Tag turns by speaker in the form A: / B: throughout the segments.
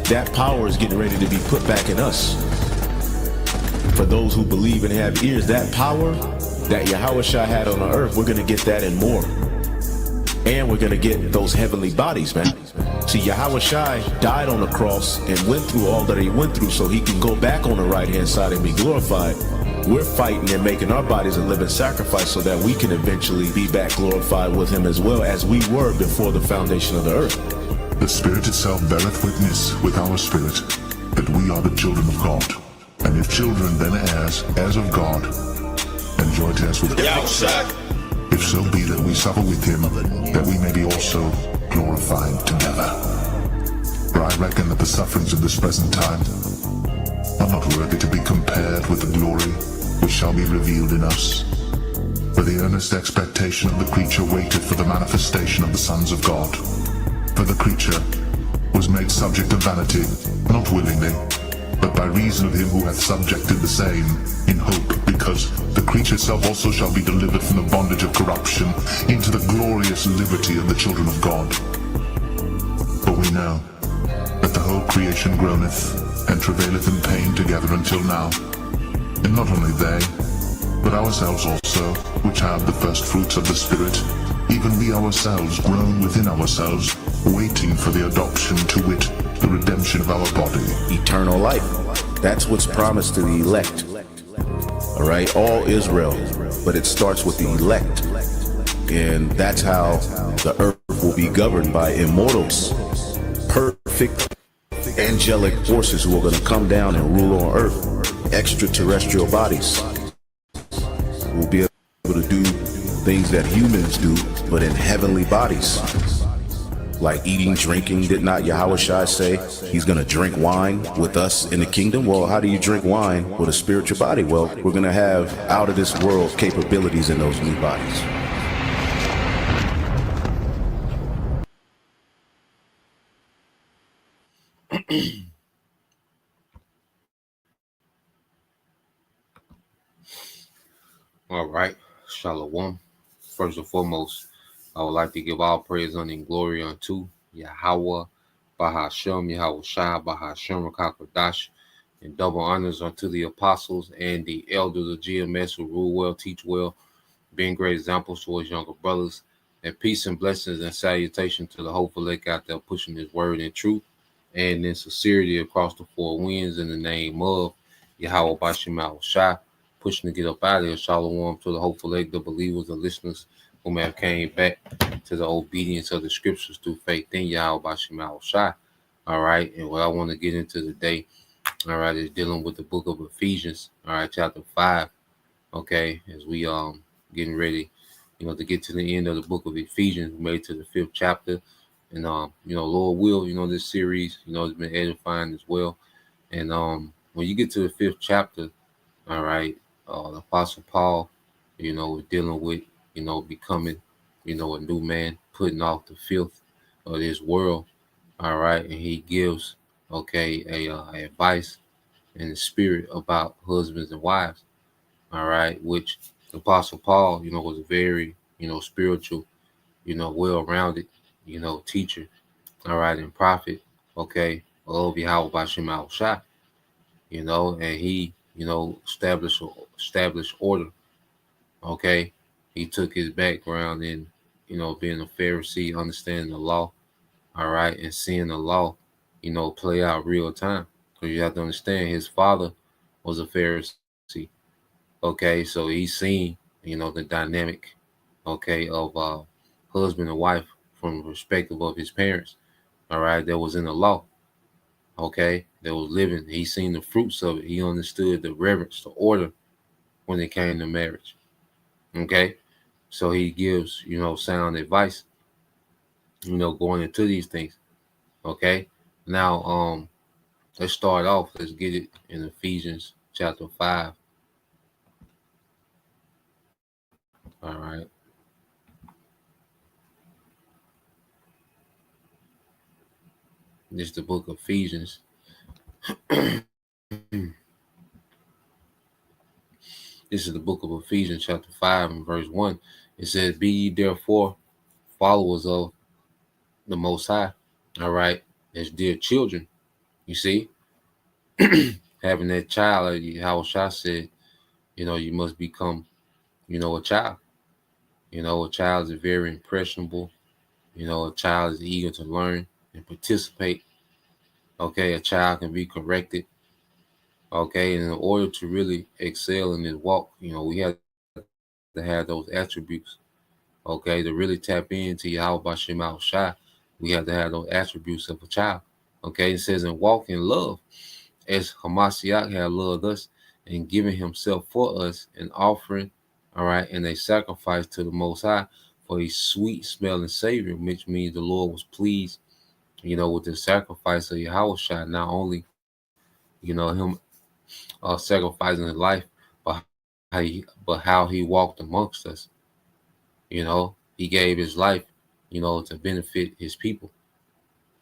A: That power is getting ready to be put back in us. For those who believe and have ears, that power that Yahushua had on the earth, we're going to get that and more. And we're going to get those heavenly bodies, man. See, Yahushua died on the cross and went through all that he went through so he can go back on the right-hand side and be glorified. We're fighting and making our bodies a living sacrifice so that we can eventually be back glorified with him as well as we were before the foundation of the earth.
B: The Spirit itself beareth witness with our spirit that we are the children of God. And if children, then heirs, heirs of God, and joint heirs with God. If so be that we suffer with him, that we may be also glorified together. For I reckon that the sufferings of this present time are not worthy to be compared with the glory which shall be revealed in us. For the earnest expectation of the creature waited for the manifestation of the sons of God. For the creature was made subject to vanity, not willingly, but by reason of him who hath subjected the same, in hope, because the creature itself also shall be delivered from the bondage of corruption into the glorious liberty of the children of God. For we know that the whole creation groaneth and travaileth in pain together until now. And not only they, but ourselves also, which have the first fruits of the Spirit, even we ourselves groan within ourselves, waiting for the adoption, to wit, the redemption of our body.
A: Eternal life. That's what's promised to the elect. All right, all Israel. But it starts with the elect. And that's how the earth will be governed by immortals. Perfect angelic forces who are going to come down and rule on earth. Extraterrestrial bodies. We'll be able to do things that humans do, but in heavenly bodies. Like eating, drinking. Did not Yahushua say he's going to drink wine with us in the kingdom? Well, how do you drink wine with a spiritual body? Well, we're going to have out of this world capabilities in those new bodies.
C: All right, Shalom. First and foremost, I would like to give all praise, honor, and glory unto Yahweh, Bahashem, Yahweh Shai, Bahashem, Rakakwadash, and double honors unto the apostles and the elders of GMS who rule well, teach well, being great examples towards younger brothers, and peace and blessings and salutation to the hopeful lake out there pushing his word in truth and in sincerity across the four winds in the name of Yahweh Bashem Yahweh Shai, pushing to get up out of here. Shalom to the hopeful lake, the believers, the listeners who may have came back to the obedience of the scriptures through faith in Yahweh Bashem Yahweh Shai. All right, and what I want to get into today, all right, is dealing with the book of Ephesians, all right, chapter 5. Okay, as we getting ready, to get to the end of the book of Ephesians, we made it to the 5th chapter, and Lord will, this series, has been edifying as well. And when you get to the 5th chapter, all right, the Apostle Paul, was dealing with, becoming, a new man, putting off the filth of this world, all right, and he gives, a advice in the spirit about husbands and wives, all right, which the Apostle Paul, was a very, spiritual, well-rounded, teacher, all right, and prophet, okay, of Yahweh Bashem Yahweh Shai, and he, established order, okay. He took his background in, being a Pharisee, understanding the law, all right, and seeing the law, play out real time. Because you have to understand his father was a Pharisee, okay, so he's seen, the dynamic, okay, of husband and wife from the perspective of his parents, all right, that was in the law, okay, that was living. He seen the fruits of it. He understood the reverence, the order when it came to marriage, okay, so he gives, sound advice, going into these things, okay. Now, let's start off. Let's get it in Ephesians chapter 5. All right. This is the book of Ephesians. This is the book of Ephesians, chapter 5, and verse 1. It says, "Be ye therefore followers of the Most High," all right, as dear children. You see, having that child, like how Shah said, you must become, a child. A child is very impressionable. A child is eager to learn and participate. Okay, a child can be corrected. Okay, and in order to really excel in this walk, we have to have those attributes. Okay, to really tap into Yahweh Bashim Al Shai, we have to have those attributes of a child. Okay, it says, and walk in love as Hamashiach had loved us and given himself for us, an offering, all right, and a sacrifice to the Most High for a sweet smelling Savior, which means the Lord was pleased, with the sacrifice of Yahweh Shai, not only, him sacrificing his life, but how he walked amongst us. He gave his life, to benefit his people.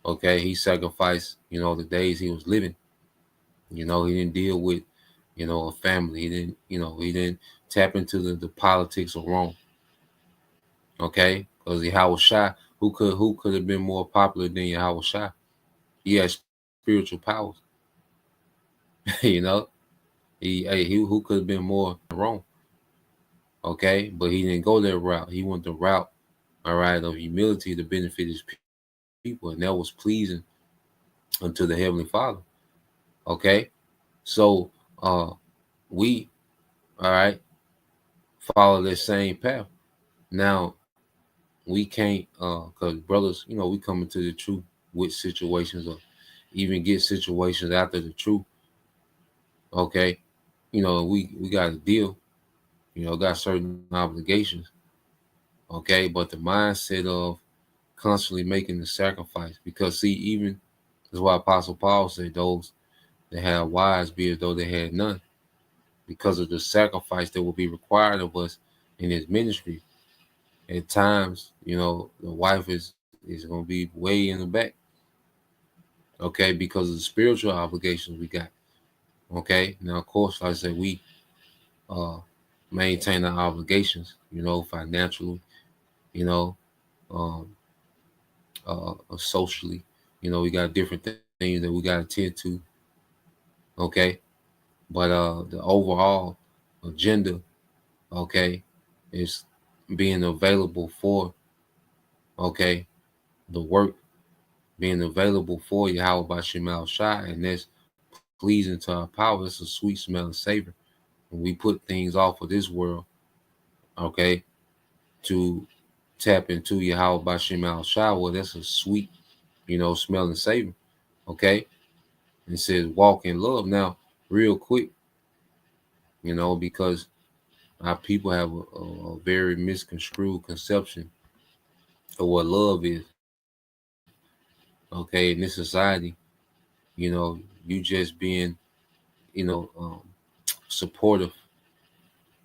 C: Okay, he sacrificed, the days he was living. He didn't deal with, a family. He didn't tap into the politics of Rome. Okay, because Yahweh Shai, who could have been more popular than Yahweh Shai? He had spiritual powers. you know, he who could have been more Rome. Okay, but he didn't go that route. He went the route, all right, of humility to benefit his people, and that was pleasing unto the Heavenly Father. Okay, so we, all right, follow that same path. Now we can't, cause brothers, we come into the truth with situations, or even get situations after the truth. Okay, we got to deal. Got certain obligations. Okay, but the mindset of constantly making the sacrifice, because see, even that's why Apostle Paul said those that have wives be as though they had none, because of the sacrifice that will be required of us in his ministry. At times, the wife is going to be way in the back, okay, because of the spiritual obligations we got. Okay, now of course, like I said, we uh maintain our obligations, financially, you know, um, socially. We got different things that we got to tend to. Okay, but the overall agenda, okay, is being available for, okay, the work, being available for Yahweh Bashim Al Shai, and that's pleasing to our power. It's a sweet smelling savor. When we put things off of this world, okay, to tap into Yahweh Bashim Al Shai, well, that's a sweet, smelling savor. Okay, and it says walk in love. Now, real quick, because our people have a very misconstrued conception of what love is. Okay, in this society, you just being, supportive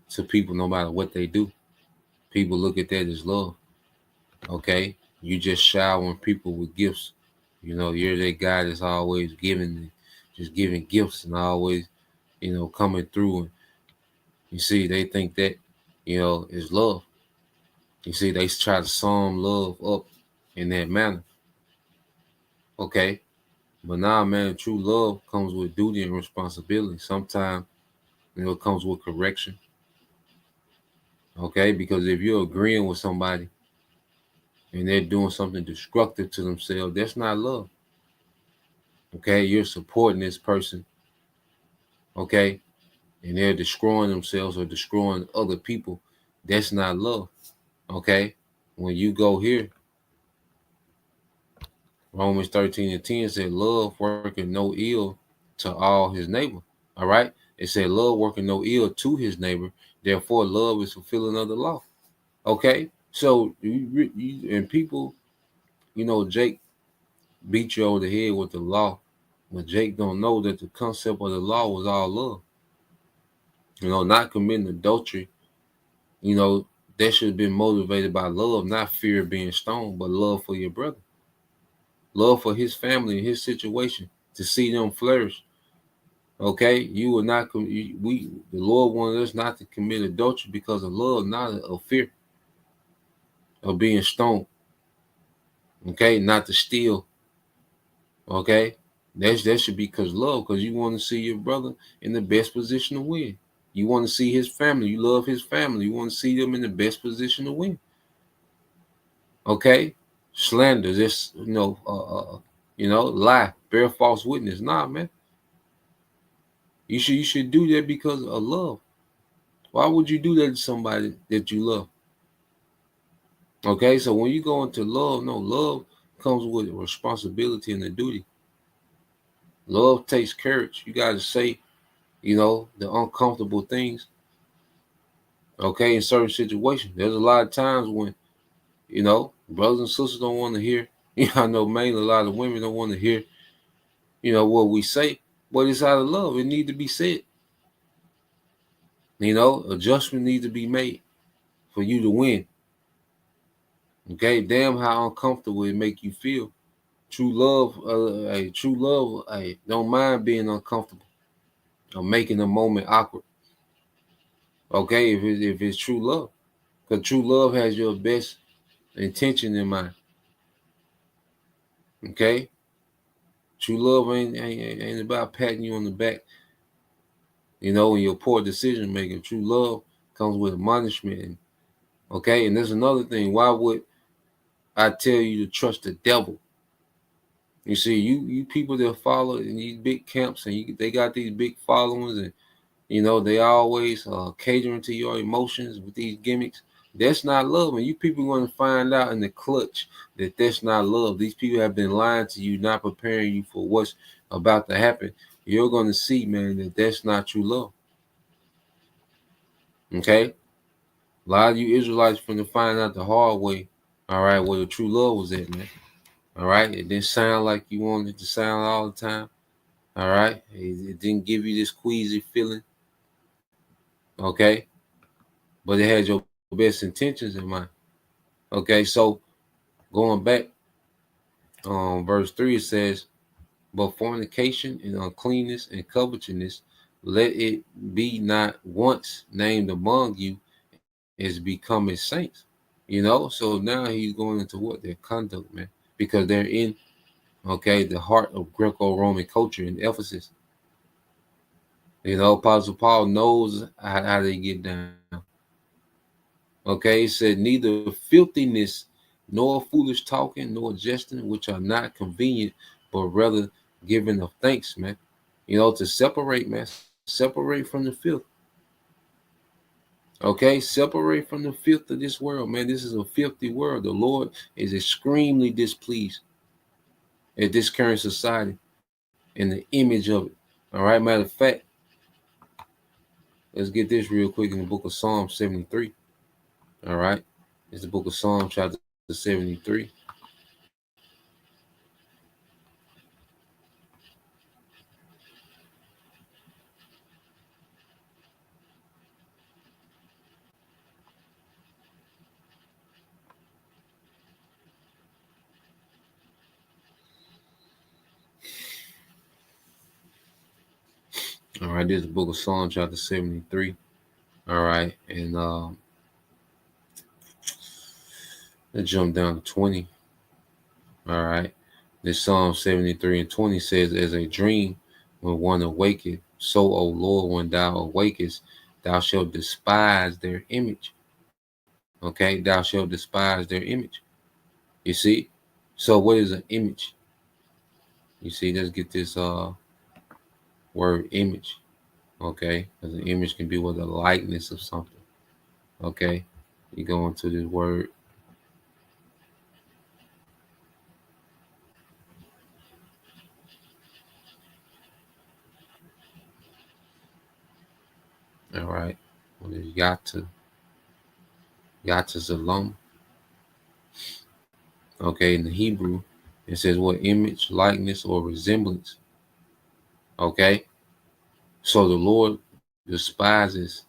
C: to people no matter what they do. People look at that as love. Okay, you just showering people with gifts. You're that guy that's always giving, just giving gifts, and always, coming through. And you see, they think that, is love. You see, they try to sum love up in that manner. Okay, but now, man, true love comes with duty and responsibility. Sometimes, it comes with correction. Okay, because if you're agreeing with somebody and they're doing something destructive to themselves, that's not love. Okay, you're supporting this person. Okay, and they're destroying themselves or destroying other people. That's not love. Okay, when you go here, Romans 13:10 said, "Love working no ill to all his neighbor." All right, it said, "Love working no ill to his neighbor." Therefore, love is fulfilling of the law. Okay, so and people, Jake beat you over the head with the law, but Jake don't know that the concept of the law was all love. Not committing adultery. That should have been motivated by love, not fear of being stoned, but love for your brother, love for his family and his situation, to see them flourish. Okay, you will not. The Lord wanted us not to commit adultery because of love, not of fear of being stoned. Okay, not to steal. Okay, that should be because love, because you want to see your brother in the best position to win. You want to see his family. You love his family. You want to see them in the best position to win. Okay, slander, this lie, bear false witness. Nah, man, you should do that because of love. Why would you do that to somebody that you love? Okay, so when you go into love, no, love comes with responsibility and a duty. Love takes courage. You got to say, the uncomfortable things. Okay, in certain situations, there's a lot of times when brothers and sisters don't want to hear. I know mainly a lot of women don't want to hear, what we say, but it's out of love. It needs to be said. Adjustment needs to be made for you to win. Okay, damn how uncomfortable it make you feel. True love, don't mind being uncomfortable or making a moment awkward. Okay, if it's true love, because true love has your best intention in mind. Okay, true love ain't about patting you on the back. In your poor decision making. True love comes with admonishment. Okay, and there's another thing. Why would I tell you to trust the devil? You see, you people that follow in these big camps and they got these big followings, and they always catering to your emotions with these gimmicks. That's not love, and you people are going to find out in the clutch that that's not love. These people have been lying to you, not preparing you for what's about to happen. You're going to see, man, that that's not true love. Okay, a lot of you Israelites going to find out the hard way. All right, where the true love was at, man. All right, it didn't sound like you wanted it to sound all the time. All right, it didn't give you this queasy feeling. Okay, but it had your best intentions in mind. Okay, so going back, verse 3, it says, "But fornication and uncleanness and covetousness, let it be not once named among you as becoming saints." So now he's going into what their conduct, man, because they're in the heart of Greco-Roman culture in Ephesus. Apostle Paul knows how they get down. Okay, he said, "Neither filthiness, nor foolish talking, nor jesting, which are not convenient, but rather giving of thanks," man. To separate, man. Separate from the filth. Okay, separate from the filth of this world, man. This is a filthy world. The Lord is extremely displeased at this current society and the image of it. All right, matter of fact, let's get this real quick in the book of Psalm 73. All right, it's the book of Psalm chapter 73. All right, this is the book of Psalm chapter 73. All right, and let's jump down to 20. All right, this Psalm 73 and 20 says, "As a dream when one awaketh, so, O Lord, when thou awakest, thou shalt despise their image." Okay, thou shalt despise their image. You see? So what is an image? You see, let's get this word image. Okay, because an image can be with a likeness of something. Okay, you go into this word. All right, what is yata? Yata's alum. Okay, in the Hebrew, it says what image, likeness, or resemblance. Okay, so the Lord despises,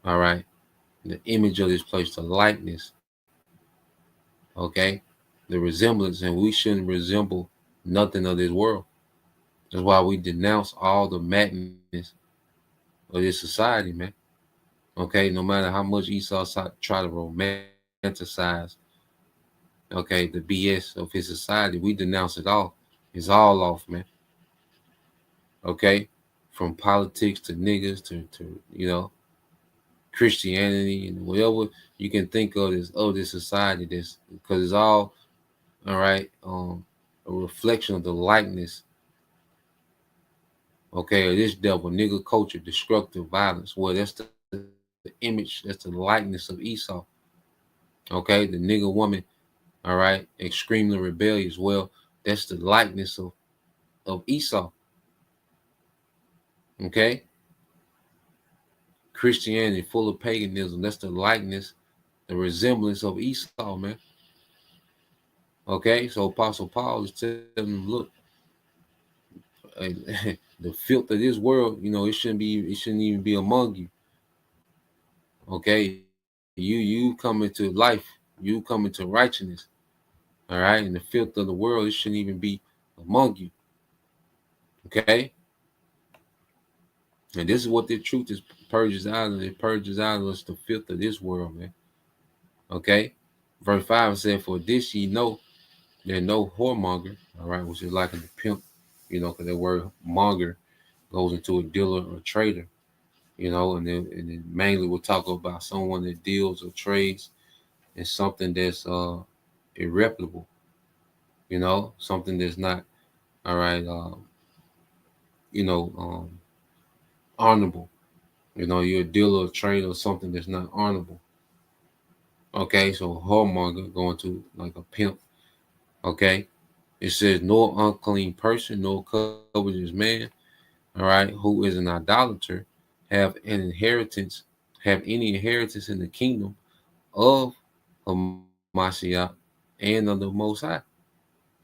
C: all right, the image of this place, the likeness. Okay, the resemblance, and we shouldn't resemble nothing of this world. That's why we denounce all the madness of this society, man. Okay, no matter how much Esau try to romanticize, okay, the BS of his society, we denounce it all. It's all off, man. Okay, from politics to niggas to Christianity and whatever you can think of this society. This because it's all right. A reflection of the likeness, okay, of this devil, nigga culture, destructive violence. Well, that's the image, that's the likeness of Esau. Okay, the nigga woman, all right, extremely rebellious. Well, that's the likeness of Esau. Okay, Christianity full of paganism. That's the likeness, the resemblance of Esau, man. Okay, so Apostle Paul is telling them, look, the filth of this world, it shouldn't even be among you. Okay, you come into life, you come into righteousness. All right, and the filth of the world, it shouldn't even be among you. Okay, and this is what the truth is purges out of. It purges out of us the filth of this world, man. Okay, verse 5 said, "For this ye know, there no whoremonger, all right, which is like a pimp, because that word monger goes into a dealer or trader, and then mainly we'll talk about someone that deals or trades in something that's irreputable, something that's not all right, you know, um, honorable. You're a dealer or trader or something that's not honorable. Okay, so whoremonger going to like a pimp. Okay, it says no unclean person, no covetous man, all right, who is an idolater, have an inheritance, have any inheritance in the kingdom of Hamashiach and of the Most High.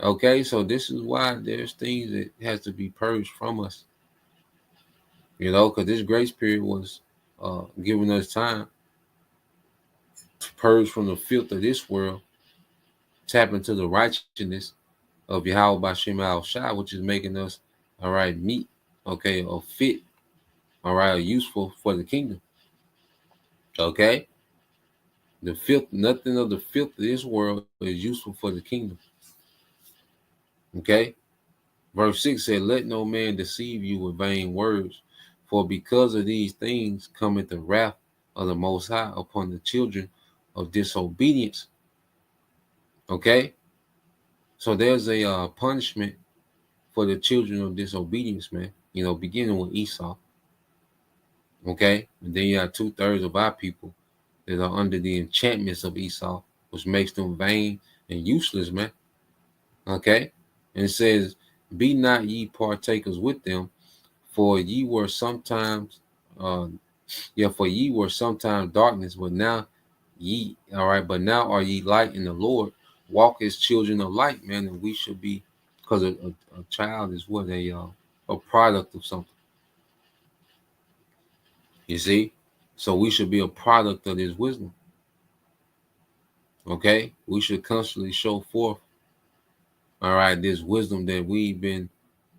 C: Okay, so this is why there's things that has to be purged from us, because this grace period was giving us time to purge from the filth of this world, tap into the righteousness of Yahweh Bashem Al Shai, which is making us, all right, meet, okay, or fit, all right, or useful for the kingdom. Okay, the filth, nothing of the filth of this world is useful for the kingdom. Okay, verse 6 said, "Let no man deceive you with vain words, for because of these things cometh the wrath of the Most High upon the children of disobedience." Okay, so there's a punishment for the children of disobedience, man. Beginning with Esau. Okay, and then you have 2/3 of our people that are under the enchantments of Esau, which makes them vain and useless, man. Okay, and it says, "Be not ye partakers with them, for ye were sometimes, uh, for ye were sometimes darkness, but now all right, but now are ye light in the Lord. Walk as children of light, man, and we should be, because a child is what a product of something. You see, so we should be a product of this wisdom. Okay, we should constantly show forth, all right, this wisdom that we've been,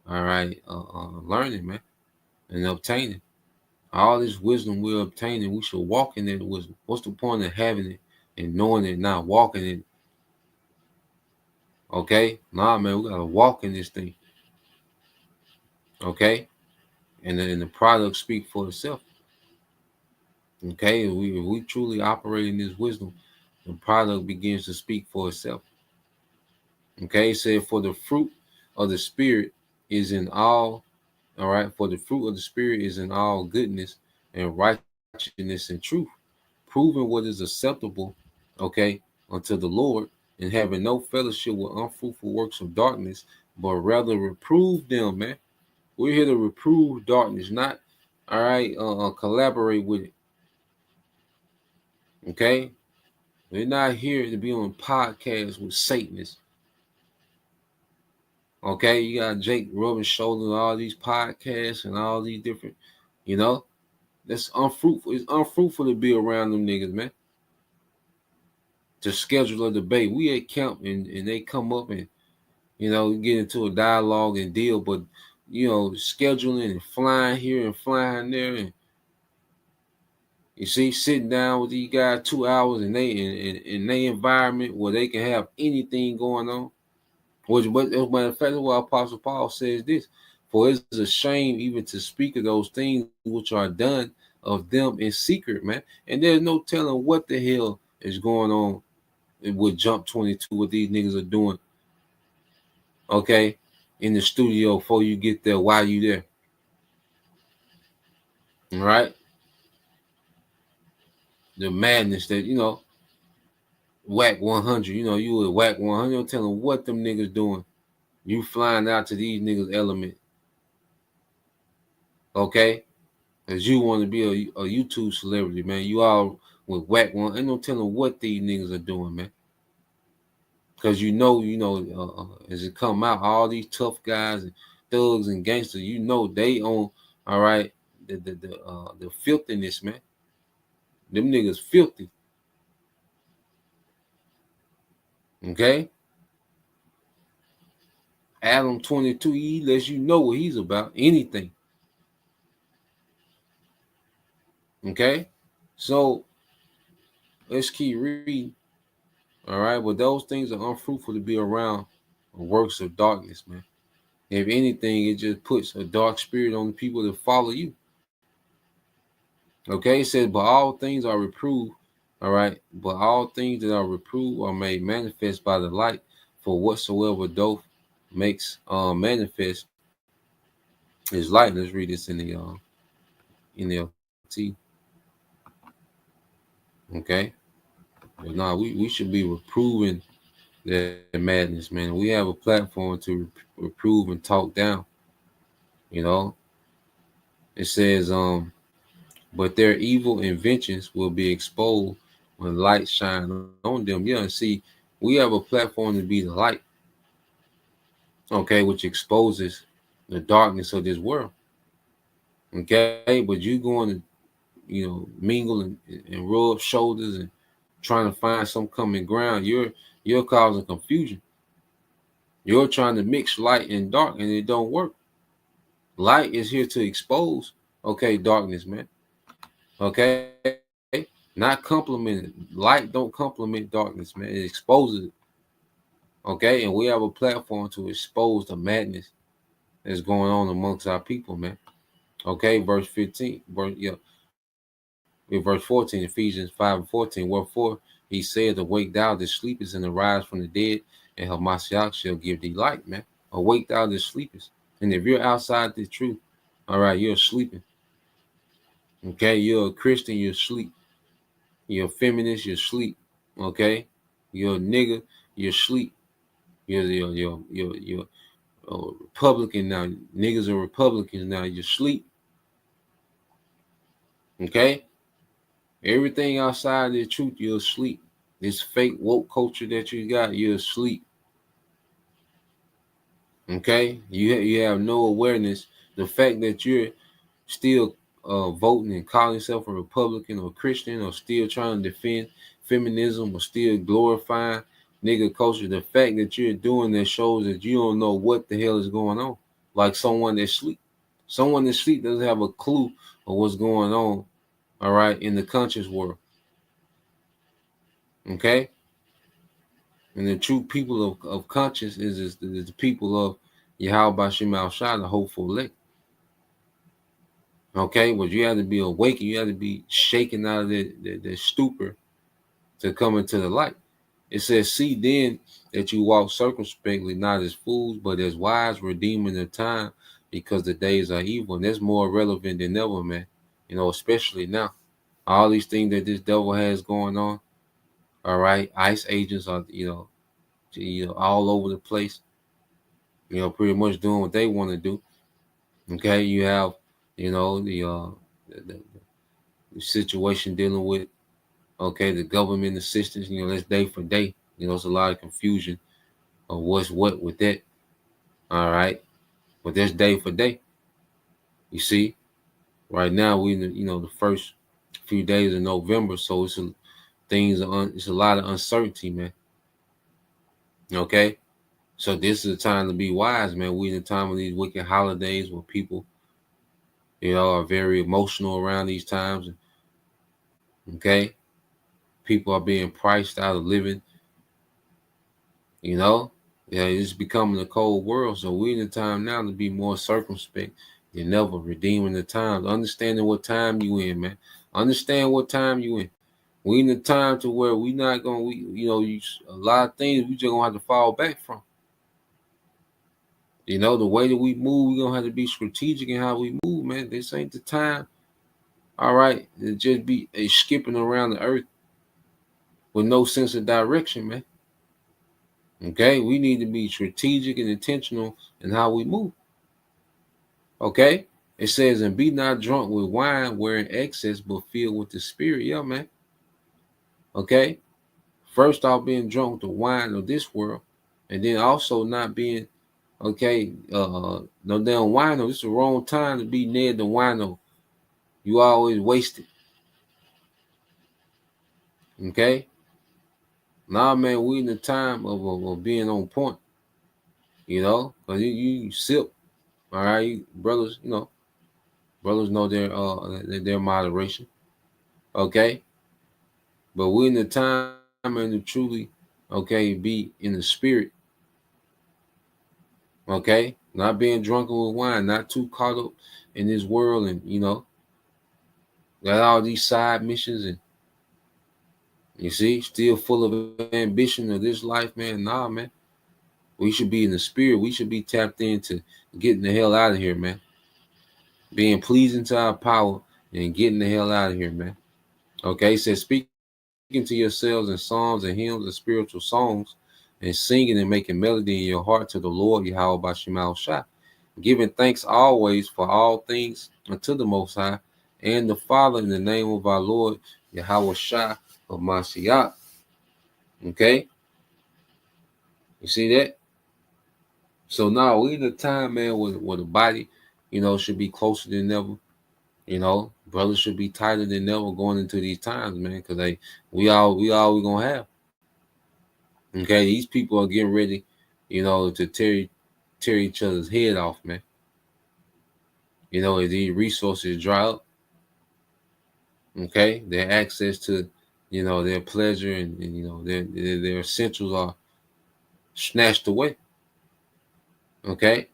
C: all right, learning, man, and obtaining. All this wisdom we're obtaining, we should walk in that wisdom. What's the point of having it and knowing it, not walking it? Okay, nah, man, we gotta walk in this thing. Okay, and then the product speak for itself. Okay, if we truly operate in this wisdom, the product begins to speak for itself. Okay, it said, "For the fruit of the spirit is in all right, for the fruit of the spirit is in all goodness and righteousness and truth, proving what is acceptable, okay, unto the Lord, and having no fellowship with unfruitful works of darkness, but rather reprove them, man." We're here to reprove darkness, not all right, collaborate with it. Okay, we're not here to be on podcasts with Satanists. Okay, you got Jake rubbing shoulders on all these podcasts and all these different, you know, that's unfruitful. It's unfruitful to be around them niggas, man. To schedule a debate. We at camp and they come up and, get into a dialogue and deal, but scheduling and flying here and flying there, and you see, sitting down with these guys 2 hours in their environment where they can have anything going on. Which, but as a matter of fact, what Apostle Paul says this: "For it is a shame even to speak of those things which are done of them in secret, man." And there's no telling what the hell is going on with Jump 22, what these niggas are doing. Okay, in the studio before you get there, while you there, all right? The madness that whack 100. You would whack 100. Don't tell them what them niggas doing. You flying out to these niggas' element, okay? Cause you want to be a YouTube celebrity, man. You all with whack one. Ain't no telling what these niggas are doing, man. Cause as it come out, all these tough guys and thugs and gangsters, they own, all right, the filthiness, man. Them niggas filthy. Okay? Adam 22, he lets you know what he's about. Anything. Okay? So let's keep reading. All right, but those things are unfruitful to be around works of darkness, man. If anything, it just puts a dark spirit on the people that follow you. Okay, it says, but all things are reproved. All right, but all things that are reproved are made manifest by the light, for whatsoever doth makes manifest is light. Let's read this in the T. Okay, but now we should be reproving the madness, man. We have a platform to reprove and talk down. It says, but their evil inventions will be exposed when light shine on them. Yeah, see, we have a platform to be the light, okay, which exposes the darkness of this world. Okay, but you going to, mingle and rub shoulders and trying to find some common ground. You're causing confusion. You're trying to mix light and dark, and it don't work. Light is here to expose, okay, darkness, man. Okay, not complement it. Light don't complement darkness, man. It exposes it. Okay, and we have a platform to expose the madness that's going on amongst our people, man. Okay, verse 15, verse 14, Ephesians 5:14. Wherefore he said, awake thou that sleepest, and arise from the dead, and Hamashiach shall give thee light, man. Awake thou that sleepest. And if you're outside the truth, all right, you're sleeping. Okay, you're a Christian, you're asleep. You're a feminist, you're asleep. Okay, you're a nigga, you're asleep. You're Republican now. Niggas are Republicans now. You're asleep. Okay, everything outside the truth, you're asleep. This fake woke culture that you got, you're asleep. Okay, you have no awareness. The fact that you're still voting and calling yourself a Republican or Christian, or still trying to defend feminism, or still glorifying nigga culture, the fact that you're doing that shows that you don't know what the hell is going on. Like someone that sleep. Someone that sleep doesn't have a clue of what's going on, all right, in the conscious world. Okay? And the true people of conscience is the people of Yahweh Shema Shai, the hopeful elect. Okay, but you have to be awakened. You have to be shaken out of the stupor to come into the light. It says, see then that you walk circumspectly, not as fools, but as wise, redeeming the time, because the days are evil. And that's more relevant than ever, man. Especially now. All these things that this devil has going on. All right. ICE agents are, all over the place. Pretty much doing what they want to do. Okay. You have, the situation dealing with, okay, the government assistance, that's day for day. It's a lot of confusion of what's what with that. All right. But that's day for day. You see, right now we in the first few days of November, so it's a lot of uncertainty, man. Okay. So this is a time to be wise, man. We in a time of these wicked holidays where people, are very emotional around these times. Okay, people are being priced out of living. You know, yeah, it's becoming a cold world. So we in a time now to be more circumspect than ever, redeeming the times, understanding what time you in, man. Understand what time you in. We in a time to where we not gonna, a lot of things we just gonna have to fall back from. The way that we move, we gonna have to be strategic in how we move, man. This ain't the time, all right, to just be skipping around the earth with no sense of direction, man. Okay, we need to be strategic and intentional in how we move. Okay, it says, and be not drunk with wine wherein excess, but filled with the Spirit. Yeah, man. Okay, first off, being drunk with the wine of this world, and then also not being no damn wino. This is the wrong time to be near the wino. You always wasted. Okay, nah, man, we in the time of being on point. Cause you sip, all right, brothers. Brothers know their moderation. Okay, but we in the time and to truly, be in the spirit. Okay, not being drunken with wine, not too caught up in this world, and got all these side missions, and you see, still full of ambition of this life, man. Nah, man, we should be in the spirit. We should be tapped into getting the hell out of here, man. Being pleasing to our power and getting the hell out of here, man. Okay, it says speaking to yourselves in psalms and hymns and spiritual songs, and singing and making melody in your heart to the Lord Yahweh Bashemal Shah, giving thanks always for all things unto the Most High and the Father in the name of our Lord Yahweh Shah of Mashiach. Okay, you see that? So now we in a time, man, where the body, should be closer than ever. Brothers should be tighter than ever going into these times, man, because we gonna have. Okay, these people are getting ready, to tear each other's head off, man. As these resources dry up, okay, their access to, their pleasure and their essentials are snatched away. Okay,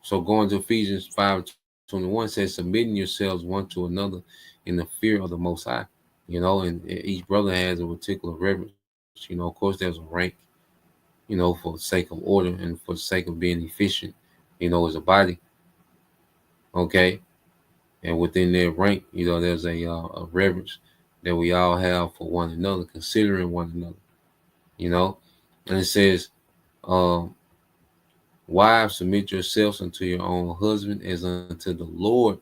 C: so going to Ephesians 5:21 says, submitting yourselves one to another in the fear of the Most High. And each brother has a particular reverence. Of course, there's a rank, for the sake of order and for the sake of being efficient, as a body. Okay. And within their rank, there's a reverence that we all have for one another, considering one another, And it says, wives, submit yourselves unto your own husband as unto the Lord.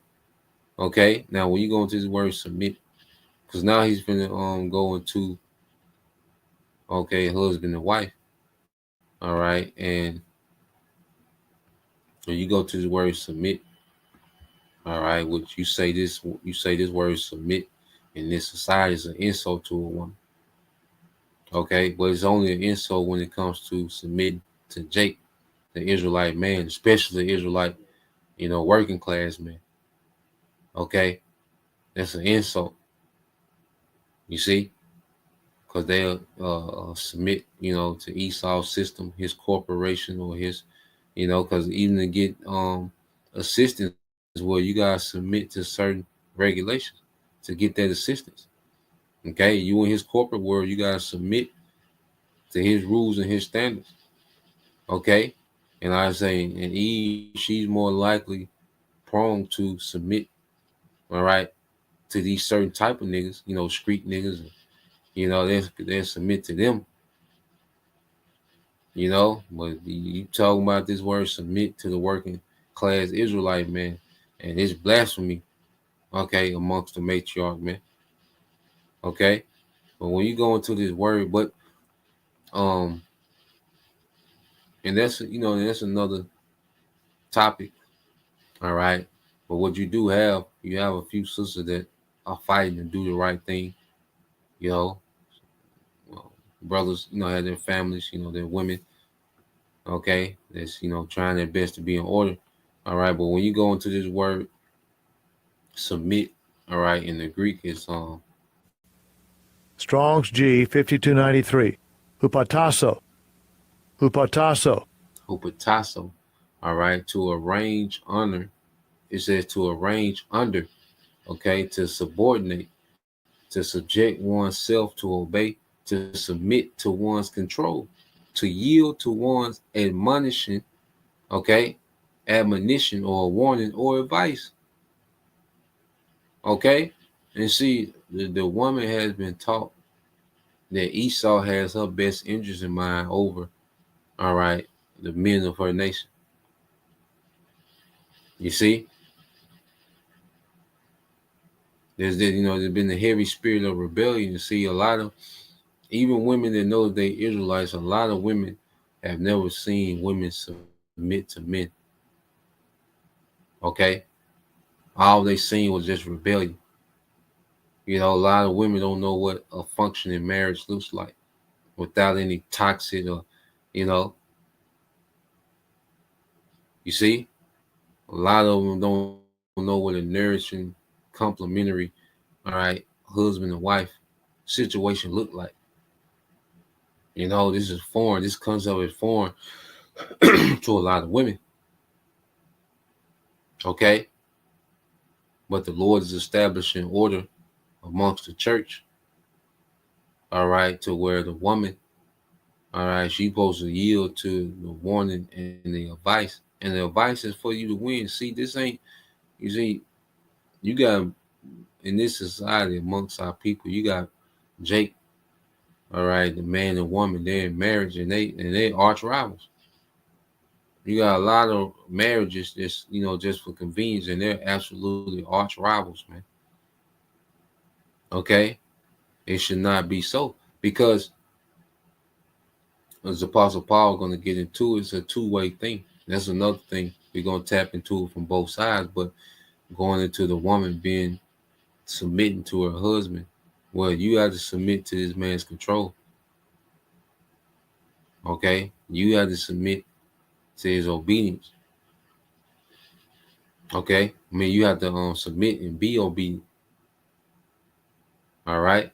C: Okay. Now, when you go into this word submit, because now he's going to go into, husband and wife. All right. And when you go to this word submit, all right, which you say this word submit in this society is an insult to a woman. Okay, but it's only an insult when it comes to submitting to Jake, the Israelite man, especially the Israelite, working class man. Okay, that's an insult. You see, because they'll submit, to Esau's system, his corporation, or his, because even to get assistance, well, you gotta submit to certain regulations to get that assistance. Okay, you in his corporate world, you gotta submit to his rules and his standards. Okay, and I say, and Eve, she's more likely prone to submit, all right, to these certain type of niggas, street niggas, they submit to them, But you talking about this word submit to the working class Israelite man, and it's blasphemy, okay, amongst the matriarch, man. Okay, but when you go into this word, but and that's another topic, all right. But what you have a few sisters that are fighting to do the right thing, you know, brothers, have their families, their women, okay, that's, trying their best to be in order. All right. But when you go into this word submit, all right, in the Greek, it's
D: Strong's G 5293. Hupatasso. Hupatasso.
C: hupatasso, all right, to arrange under. It says to arrange under, okay, to subordinate, to subject oneself, to obey, to submit to one's control, to yield to one's admonition or warning or advice. Okay? And see, the woman has been taught that Esau has her best interest in mind over, all right, the men of her nation. You see? There's been a heavy spirit of rebellion. You see, a lot of, even women that know they Israelites, a lot of women have never seen women submit to men. Okay? All they seen was just rebellion. A lot of women don't know what a functioning marriage looks like without any toxic or, you know, you see, a lot of them don't know what a nourishing, complementary, all right, husband and wife situation look like. This is foreign. This concept is foreign to a lot of women. Okay. But the Lord is establishing order amongst the church. All right. To where the woman, all right, she's supposed to yield to the warning and the advice. And the advice is for you to win. See, this ain't, you see, you got in this society amongst our people, you got Jake, all right, the man and woman, they're in marriage and they arch rivals. You got a lot of marriages just, just for convenience, and they're absolutely arch rivals, man. Okay? It should not be so, because as Apostle Paul going to get into, it's a two-way thing. That's another thing. We're going to tap into it from both sides, but going into the woman being submitting to her husband, well, you have to submit to this man's control. Okay? You have to submit to his obedience. Okay? I mean, you have to submit and be obedient. All right?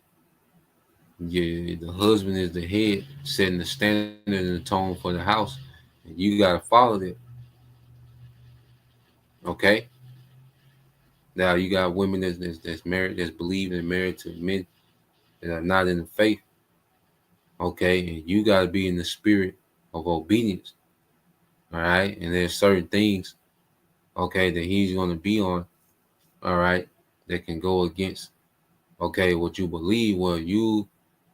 C: Yeah, the husband is the head, setting the standard and the tone for the house. And you got to follow that. Okay? Now, you got women that's married, that's believing and married to men that are not in the faith. Okay? And you got to be in the spirit of obedience. All right? And there's certain things, okay, that he's going to be on, all right, that can go against, okay, what you believe. Well, you,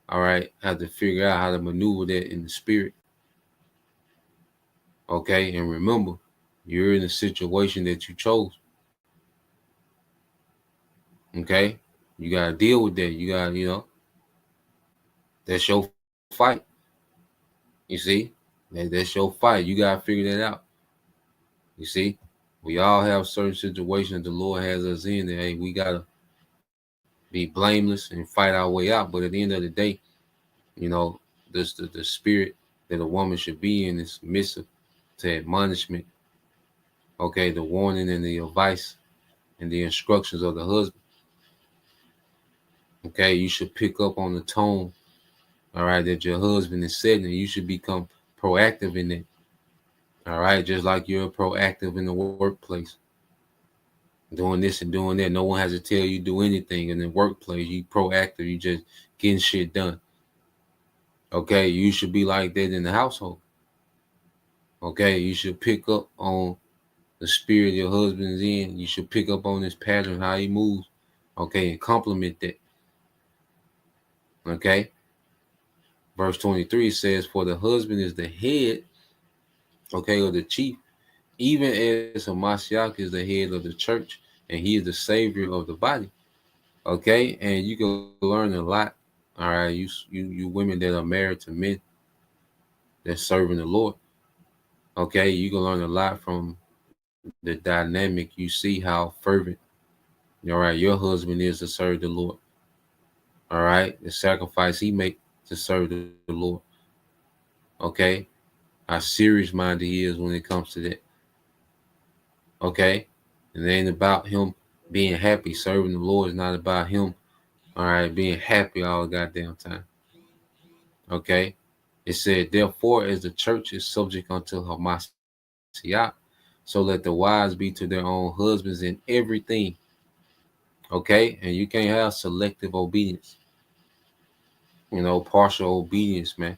C: all right, have to figure out how to maneuver that in the spirit. Okay, and remember, you're in a situation that you chose. Okay, you got to deal with that. You got to, that's your fight. You see, that's your fight. You got to figure that out. You see, we all have certain situations the Lord has us in that, hey, we got to be blameless and fight our way out. But at the end of the day, the spirit that a woman should be in is submissive to admonishment, okay, the warning and the advice and the instructions of the husband. Okay, you should pick up on the tone, all right, that your husband is setting, and you should become proactive in it. All right, just like you're proactive in the workplace, doing this and doing that. No one has to tell you do anything in the workplace. You proactive, you just getting shit done. Okay, you should be like that in the household. Okay, you should pick up on the spirit your husband is in. You should pick up on this pattern, how he moves. Okay, and complement that. Okay. Verse 23 says, for the husband is the head, okay, or the chief, even as Hamashiach is the head of the church, and he is the savior of the body. Okay, and you can learn a lot. All right, you women that are married to men that's serving the Lord. Okay, you can learn a lot from the dynamic. You see how fervent, all right, your husband is to serve the Lord. All right, the sacrifice he make, to serve the Lord. Okay, how serious minded he is when it comes to that. Okay, and it ain't about him being happy. Serving the Lord is not about him, all right, being happy all the goddamn time. Okay, it said, therefore, as the church is subject unto her Mashiach, so let the wives be to their own husbands in everything. Okay, and you can't have selective obedience, partial obedience, man.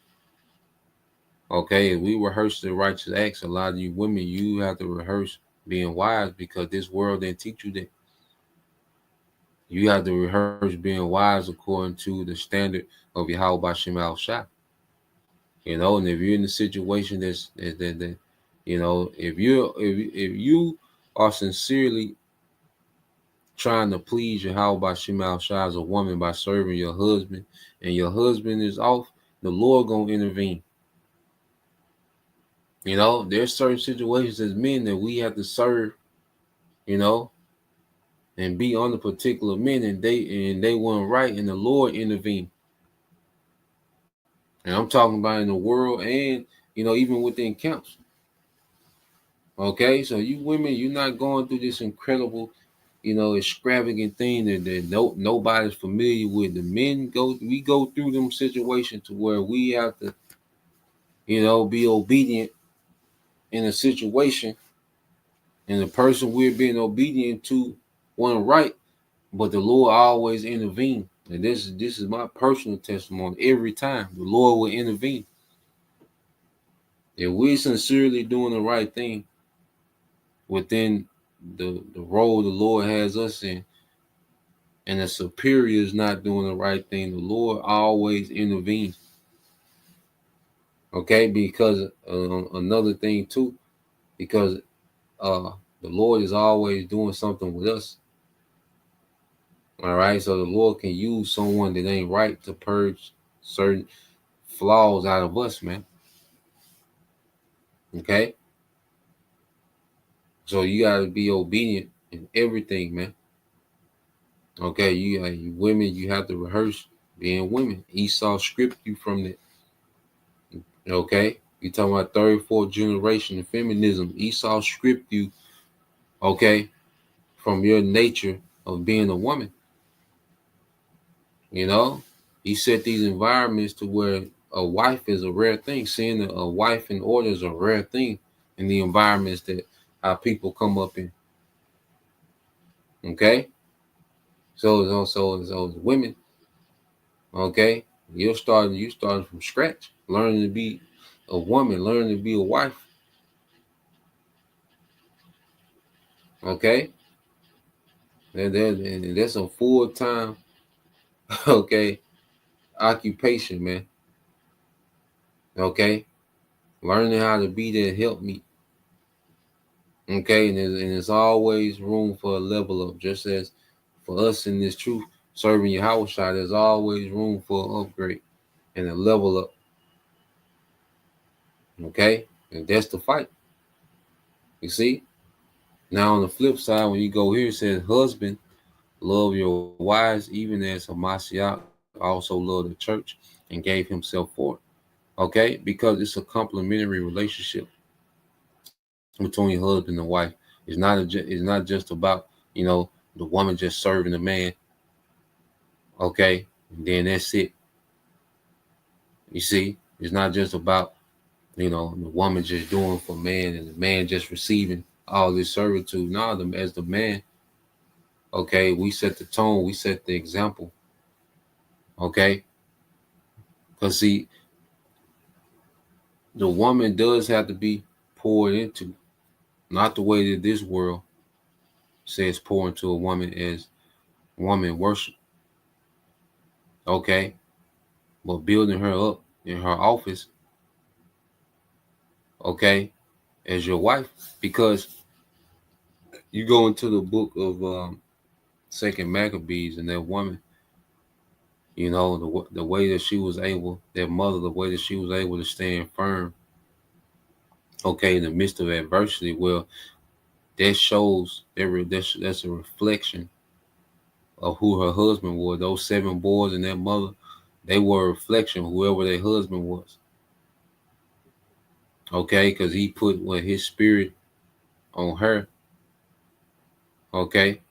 C: Okay, if we rehearse the righteous acts, a lot of you women, you have to rehearse being wise because this world didn't teach you that. You have to rehearse being wise according to the standard of Yahweh Bashem Al Shah. And if you're in a situation that if you are sincerely trying to please Yahweh Bashem Al Shah as a woman by serving your husband, and your husband is off, the Lord gonna intervene. There's certain situations as men that we have to serve, you know, and be under particular men, and they weren't right, and the Lord intervened. And I'm talking about in the world, and even within camps. Okay, so you women, you're not going through this incredible, extravagant thing that nobody's familiar with. The men we go through them situations to where we have to, be obedient in a situation, and the person we're being obedient to wasn't right, but the Lord always intervene. And this is my personal testimony. Every time the Lord will intervene. If we're sincerely doing the right thing within the role the Lord has us in, and the superior is not doing the right thing, the Lord always intervenes. Okay, because another thing too, because the Lord is always doing something with us. All right, so the Lord can use someone that ain't right to purge certain flaws out of us, man. Okay, so you gotta be obedient in everything, man. Okay, you women, you have to rehearse being women. Esau script you from that. Okay, you talking about third, fourth generation of feminism. Esau script you, okay, from your nature of being a woman. He set these environments to where a wife is a rare thing. Seeing a wife in order is a rare thing in the environments that our people come up in. Okay, so it's also as women. Okay, you starting from scratch, learning to be a woman, learning to be a wife. Okay, and that's a full-time okay occupation, man. Okay, learning how to be that help me. Okay, and there's always room for a level up, just as for us in this truth serving your house shot, there's always room for an upgrade and a level up. Okay, and that's the fight. You see? Now on the flip side, when you go here, it says, husband, love your wives, even as Hamashiach also loved the church and gave himself for it. Okay, because it's a complementary relationship between husband and wife. It's not just about the woman just serving the man. Okay, and then that's it. You see, it's not just about the woman just doing for man and the man just receiving all this servitude. No, as the man, okay, we set the tone, we set the example. Okay, because see, the woman does have to be poured into, not the way that this world says pour into a woman as woman worship. Okay, but building her up in her office, okay, as your wife, because you go into the book of Second Maccabees, and that woman, the way that she was able, that mother, the way that she was able to stand firm, okay, in the midst of adversity. Well, that shows that's a reflection of who her husband was. Those 7 boys and that mother, They were a reflection of whoever their husband was. Okay, because he put what his spirit on her. Okay,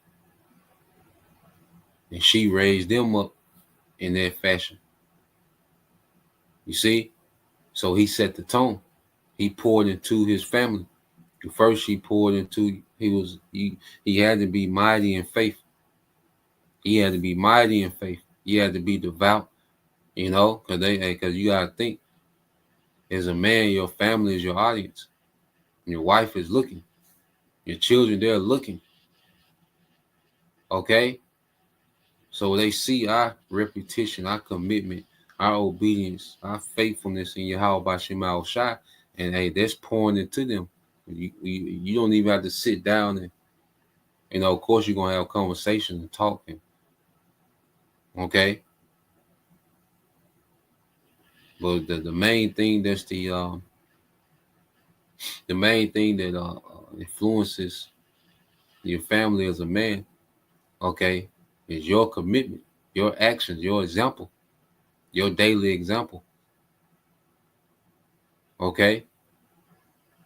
C: and she raised them up in that fashion. You see? So he set the tone. He poured into his family. First, he poured into he had to be mighty in faith. He had to be mighty in faith. He had to be devout, because you gotta think, as a man, your family is your audience. Your wife is looking. Your children, they're looking. Okay? So they see our repetition, our commitment, our obedience, our faithfulness in Yahweh Shema Shai, and hey, that's pouring into them. You don't even have to sit down and of course you're gonna have conversations and talking. Okay, but the main thing that's the main thing that influences your family as a man, okay, is your commitment, your actions, your example, your daily example. Okay.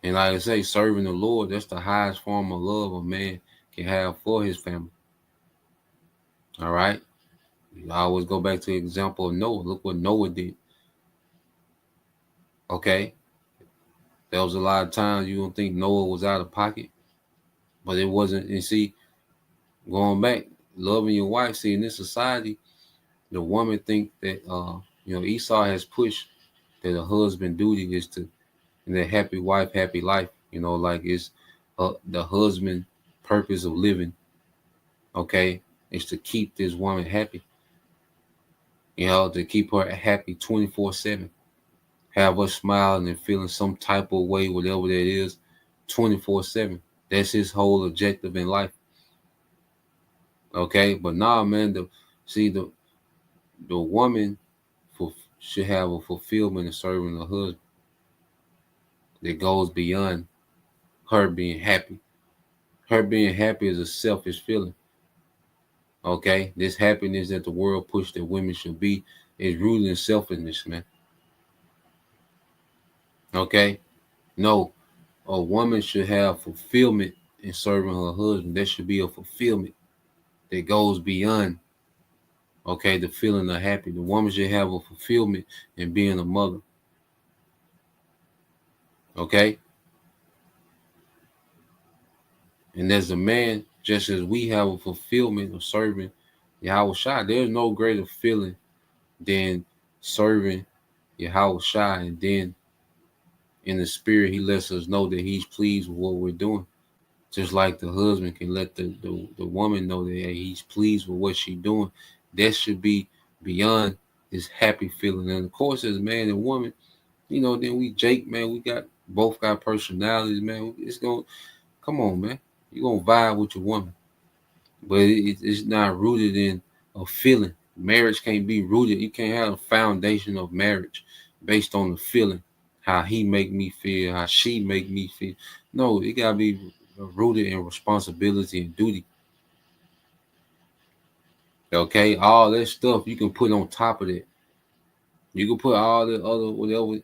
C: And like I say, serving the Lord, that's the highest form of love a man can have for his family. All right. I always go back to the example of Noah. Look what Noah did. Okay. There was a lot of times you don't think Noah was out of pocket, but it wasn't. And see, going back, loving your wife, see, in this society, the woman think that Esau has pushed that a husband duty is to, and that happy wife, happy life, like it's the husband purpose of living, okay, is to keep this woman happy, to keep her happy 24/7, have her smiling and feeling some type of way, whatever that is, 24/7. That's his whole objective in life. Okay, but nah, man, the woman should have a fulfillment in serving her husband that goes beyond her being happy. Her being happy is a selfish feeling. Okay, this happiness that the world pushed that women should be is rooted in selfishness, man. Okay, no, a woman should have fulfillment in serving her husband. There should be a fulfillment that goes beyond, okay, the feeling of happy. The woman should have a fulfillment in being a mother. Okay, and as a man, just as we have a fulfillment of serving Yahweh Shai, there's no greater feeling than serving Yahweh Shai, and then in the spirit, he lets us know that he's pleased with what we're doing. Just like the husband can let the woman know that hey, he's pleased with what she's doing. That should be beyond this happy feeling. And of course, as man and woman, then we Jake, man, we both got personalities, man. It's gonna come on, man. You're gonna vibe with your woman. But it's not rooted in a feeling. Marriage can't be rooted. You can't have a foundation of marriage based on the feeling, how he make me feel, how she make me feel. No, it gotta be rooted in responsibility and duty. Okay, all that stuff you can put on top of that. You can put all the other whatever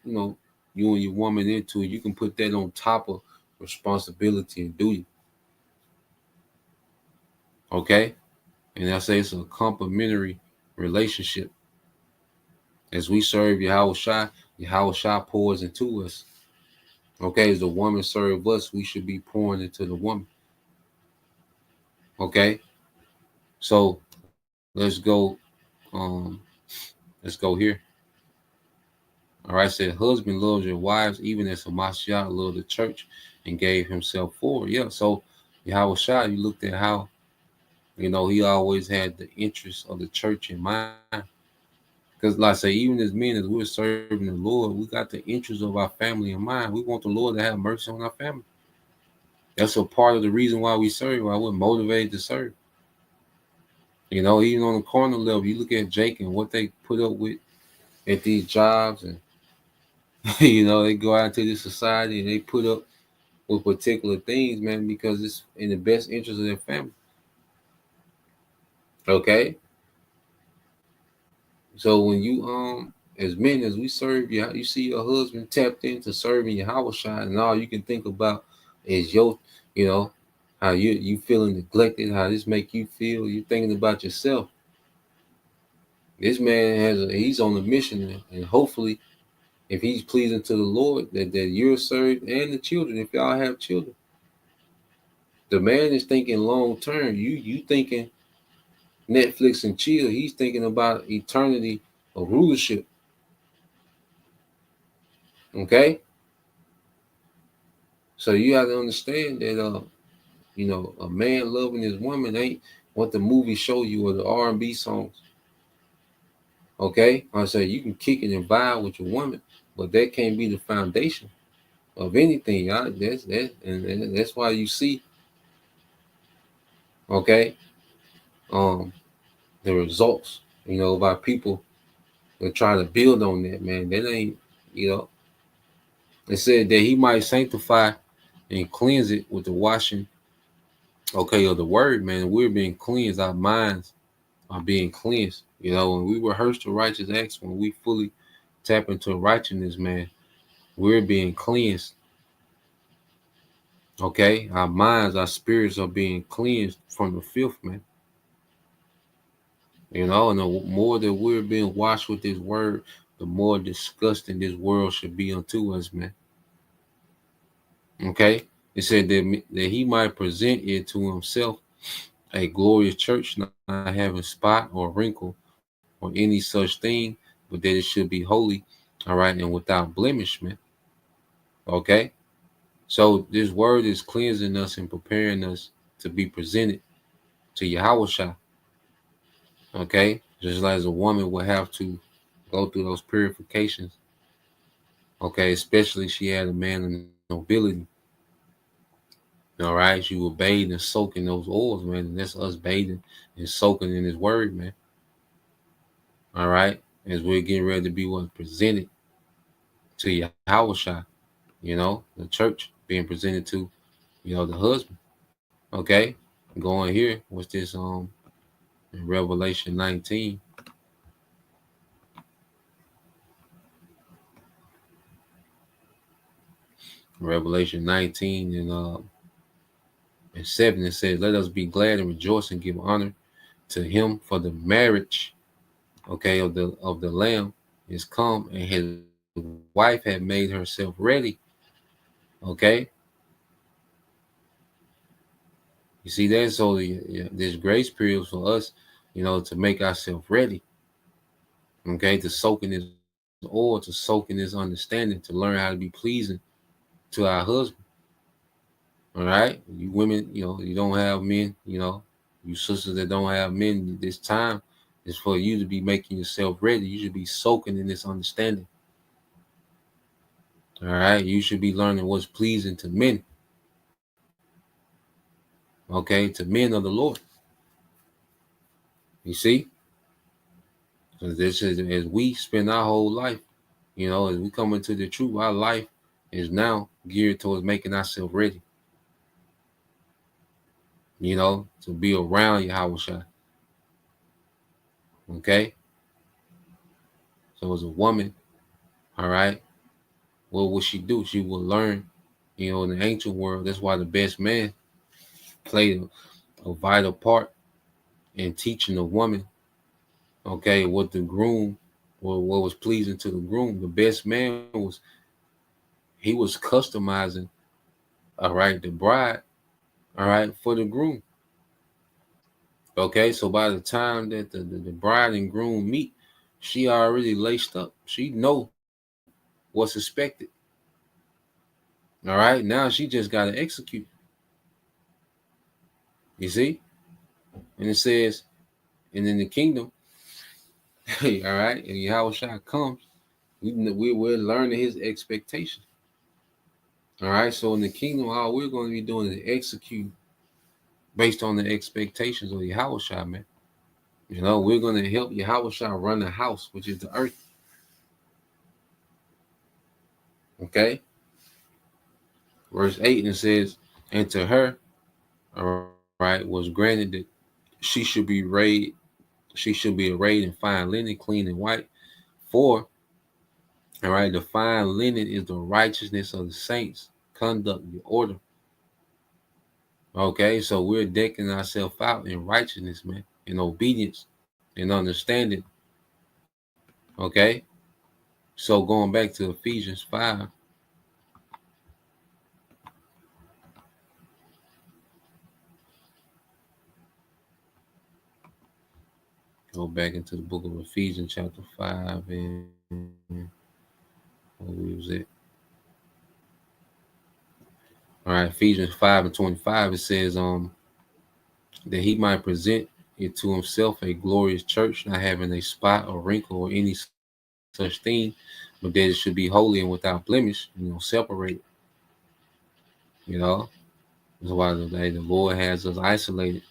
C: you and your woman into. You can put that on top of responsibility and duty. Okay, and I say it's a complementary relationship. As we serve Yahweh Shai pours into us. Okay, as the woman serve us, we should be pouring into the woman. Okay, so let's go. Let's go here. All right, said husband loves your wives even as Hamashiach loved the church and gave himself for. Yeah, so Yahweh Shai, you looked at how he always had the interests of the church in mind. Because, like I say, even as men, as we're serving the Lord, we got the interests of our family in mind. We want the Lord to have mercy on our family. That's a part of the reason why we serve, why we're motivated to serve. Even on the carnal level, you look at Jake and what they put up with at these jobs, and they go out into this society and they put up with particular things, man, because it's in the best interest of their family. Okay. So when you as men, as we serve you see your husband tapped into serving your house shot, and all you can think about is your, you know, how you feeling neglected, how this make you feel. You thinking about yourself. This man he's on a mission, and hopefully, if he's pleasing to the Lord, that you're served, and the children, if y'all have children. The man is thinking long term. You thinking Netflix and chill. He's thinking about eternity of rulership. Okay, so you have to understand that a man loving his woman ain't what the movie show you or the R&B songs. Okay, I say you can kick it and vibe with your woman, but that can't be the foundation of anything. Y'all. And that's why you see, okay, um, the results, by people that try to build on that, man. That ain't, it said that he might sanctify and cleanse it with the washing, okay, of the word, man. We're being cleansed, our minds are being cleansed. When we rehearse the righteous acts, when we fully tap into righteousness, man, we're being cleansed. Okay, our minds, our spirits are being cleansed from the filth, man. And the more that we're being washed with this word, the more disgusting this world should be unto us, man. Okay, it said that he might present it to himself a glorious church, not having spot or wrinkle or any such thing, but that it should be holy, all right, and without blemish, man. Okay, so this word is cleansing us and preparing us to be presented to Yahweh. Okay, just like a woman would have to go through those purifications. Okay, especially if she had a man of nobility. All right, she will bathe and soak in those oils, man. And that's us bathing and soaking in His word, man. All right, as we're getting ready to be presented to Yahweh, the church being presented to, the husband. Okay, going here. What's this? In Revelation 19. Revelation 19 and 7, it says, "Let us be glad and rejoice and give honor to Him, for the marriage, okay, of the Lamb is come, and His wife had made herself ready." Okay, you see that? So this grace period for us, to make ourselves ready. Okay, to soak in His oil, to soak in His understanding, to learn how to be pleasing to our husband. All right, you women, you don't have men, you sisters that don't have men, this time is for you to be making yourself ready. You should be soaking in this understanding. All right, you should be learning what's pleasing to men. Okay, to men of the Lord. You see, because this is as we spend our whole life, as we come into the truth, our life is now geared towards making ourselves ready. To be around Yahweh. Okay, so as a woman, all right, what will she do? She will learn, in the ancient world. That's why the best man played a vital part in teaching the woman, okay, what the groom, or what was pleasing to the groom. The best man he was customizing, all right, the bride, all right, for the groom. Okay, so by the time that the bride and groom meet, she already laced up. She know what's expected. All right, now she just got to execute. You see? And it says, and in the kingdom, all right, and Yahweh comes, we're learning His expectations. All right, so in the kingdom, all we're going to be doing is execute based on the expectations of Yahweh, man. We're going to help Yahweh run the house, which is the earth. Okay? Verse 8, and it says, "And to her, all right, was granted that she should be She should be arrayed in fine linen, clean and white. For, all right, the fine linen is the righteousness of the saints. Conduct the order. Okay, so we're decking ourselves out in righteousness, man, in obedience, in understanding. Okay, so going back to Ephesians 5. Go back into the book of Ephesians, chapter 5, and what was it? All right, Ephesians 5 and 25, it says, that he might present it to himself a glorious church, not having a spot or wrinkle or any such thing, but that it should be holy and without blemish, separated. That's why the Lord has us isolated.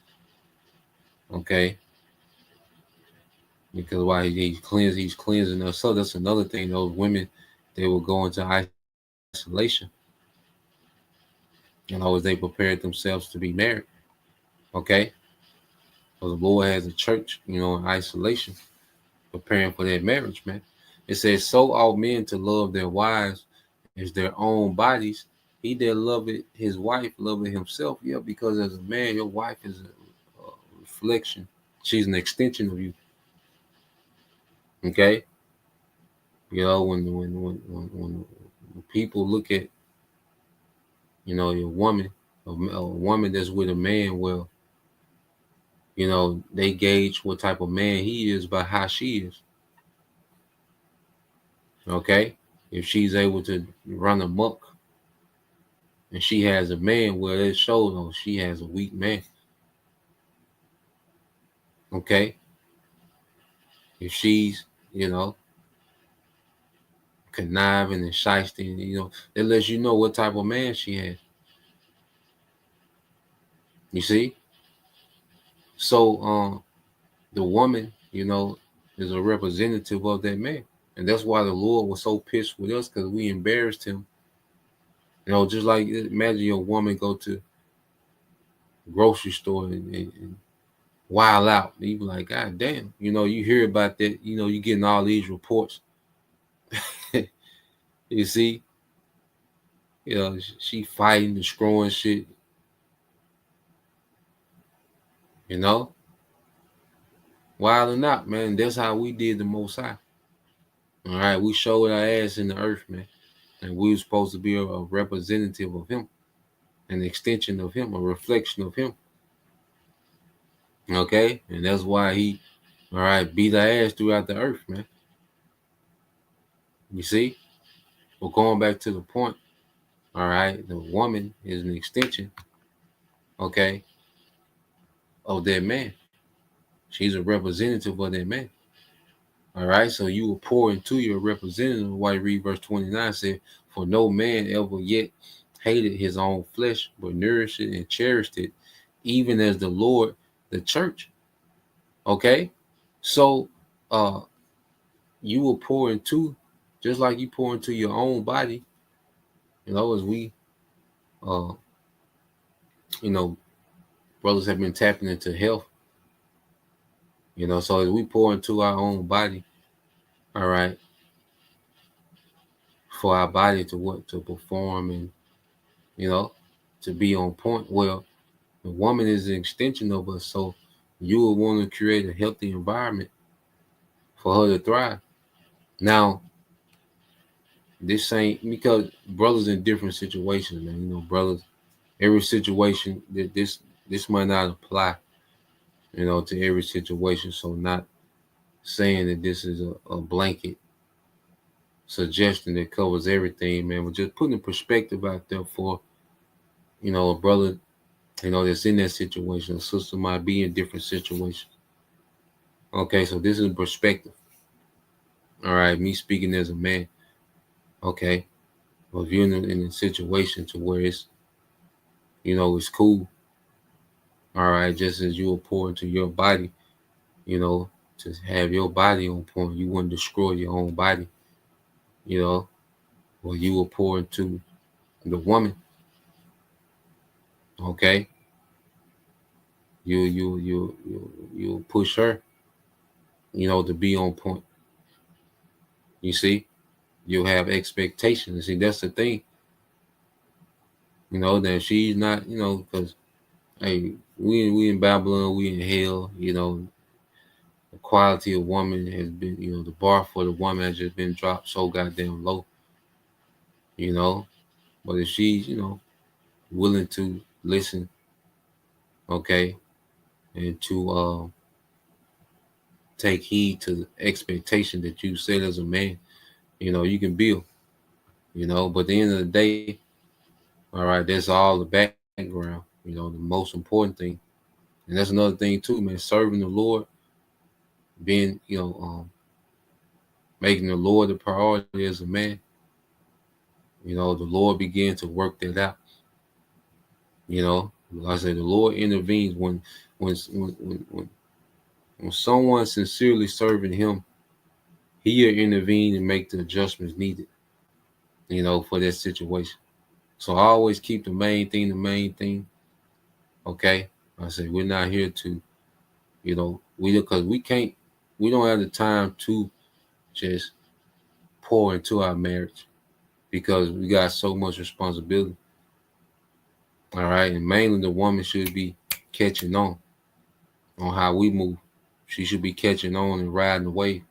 C: Okay, because why he's cleansing us. So that's another thing. Those women, they will go into isolation, as they prepared themselves to be married. Okay, because the Lord has a church, in isolation, preparing for their marriage, man. It says, so ought men to love their wives as their own bodies. He that loveth his wife loveth himself. Yeah, because as a man, your wife is a reflection. She's an extension of you. Okay, when people look at your woman, a woman that's with a man, well, they gauge what type of man he is by how she is. Okay, if she's able to run amok and she has a man, well, it shows she has a weak man. Okay, if she's conniving and shysting, it lets you know what type of man she has. You see, so the woman, is a representative of that man, and that's why the Lord was so pissed with us, because we embarrassed him. Just like, imagine your woman go to grocery store and wild out. You be like, God damn, you hear about that, you getting all these reports. You see, she fighting, destroying shit. Wilding out, man. That's how we did the Most High. All right, we showed our ass in the earth, man, and we were supposed to be a representative of him, an extension of him, a reflection of him. Okay, and that's why he, all right, beat our ass throughout the earth, man. You see, but going back to the point, all right, the woman is an extension, okay, of that man. She's a representative of that man. All right, so you will pour into your representative. Why you read verse 29 said, for no man ever yet hated his own flesh, but nourished it and cherished it, even as the Lord, the church. Okay, so you will pour into, just like you pour into your own body, as we brothers have been tapping into health, so as we pour into our own body, all right, for our body to perform and to be on point. Well, the woman is an extension of us, so you will want to create a healthy environment for her to thrive. Now, this ain't, because brothers in different situations, man. Brothers, every situation that this might not apply, to every situation. So not saying that this is a blanket suggestion that covers everything, man. But just putting a perspective out there for, a brother, that's in that situation. A sister might be in different situations. Okay, so this is perspective. All right, me speaking as a man. Okay, well, if you're in a situation to where it's, it's cool. All right, just as you will pour into your body, to have your body on point, you wouldn't destroy your own body. Well, you will pour into the woman. Okay, you push her. to be on point. You see, you'll have expectations. See, that's the thing. That she's not, because hey, we in Babylon, we in hell. The quality of woman has been, the bar for the woman has just been dropped so goddamn low. But if she's, willing to listen, okay, and to take heed to the expectation that you set as a man, you can build. But at the end of the day, all right, that's all the background. The most important thing, and that's another thing too, man. Serving the Lord, being, making the Lord the priority as a man. The Lord began to work that out. Like I said, the Lord intervenes when someone sincerely serving Him, He'll intervene and make the adjustments needed. For that situation. So I always keep the main thing the main thing. Okay, I say we're not here to, because we don't have the time to just pour into our marriage because we got so much responsibility. All right, and mainly the woman should be catching on how we move. She should be catching on and riding the wave.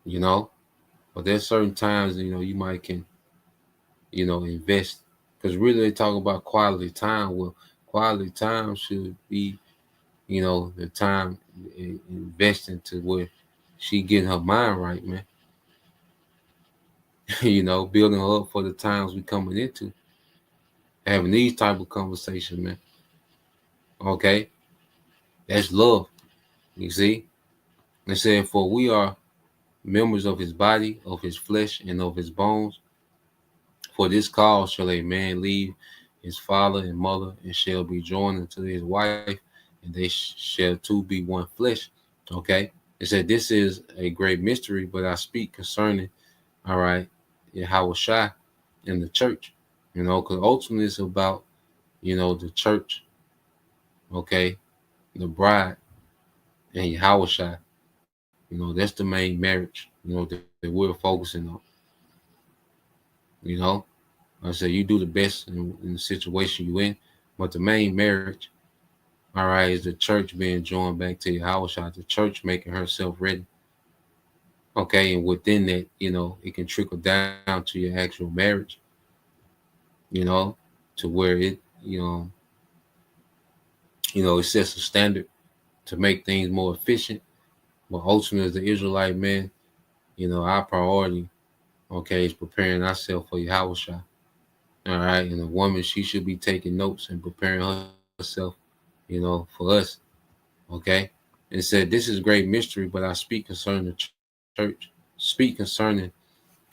C: But there's certain times you might can invest, because really they talk about quality time. Well, quality time should be the time investing to where she getting her mind right, man. Building her up for the times we coming into, having these type of conversations, man. Okay, that's love. You see, they said, for we are members of His body, of His flesh, and of His bones. For this cause shall a man leave his father and mother, and shall be joined unto his wife, and they shall two be one flesh. Okay, it said this is a great mystery, but I speak concerning, all right, Yahushua and the church. Because ultimately it's about the church, okay, the bride, and Yahushua. That's the main marriage, that we're focusing on. I say you do the best in the situation you in, but the main marriage, all right, is the church being joined back to Yahushua, the church making herself ready. Okay, and within that, it can trickle down to your actual marriage, to where it, it sets a standard to make things more efficient. But ultimately, as the Israelite man, our priority, okay, is preparing ourselves for Yahushua. All right, and the woman, she should be taking notes and preparing herself, for us. Okay, and said, this is great mystery, but I speak concerning the church. Speak concerning,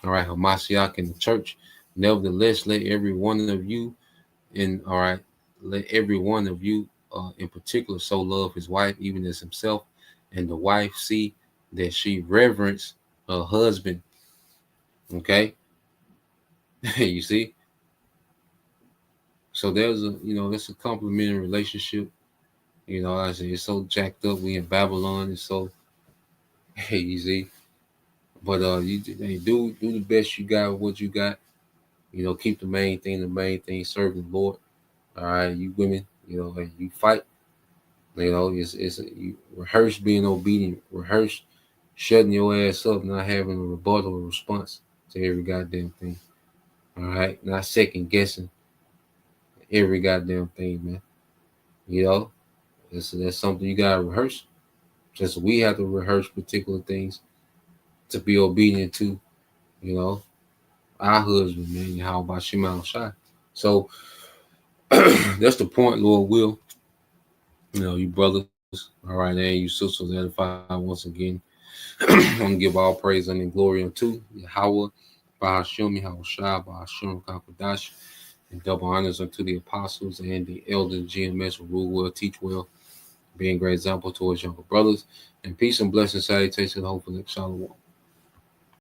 C: all right, Hamashiach and the church. Nevertheless, let every one of you, in particular, so love his wife, even as himself, and the wife see that she reverence her husband. Okay, you see. So there's that's a complementary relationship. I say it's so jacked up. We in Babylon, it's so easy. But you do the best you got with what you got. Keep the main thing, serve the Lord. All right, you women, and you fight. You rehearse being obedient, rehearse shutting your ass up, not having a rebuttal response to every goddamn thing. All right, not second guessing every goddamn thing, man. That's something you gotta rehearse. Just we have to rehearse particular things to be obedient to, our husband, man. How about Shema Shai? So that's the point, Lord will. You brothers, all right, and you sisters edified once again. I'm gonna give all praise and glory unto Yahweh, Bahashim, Yahushua, Bahashim, Kakadash, and double honors unto the apostles and the elders, GMS, who rule well, teach well, being great example towards younger brothers. And peace and blessings, salutations, hopefully, shalom.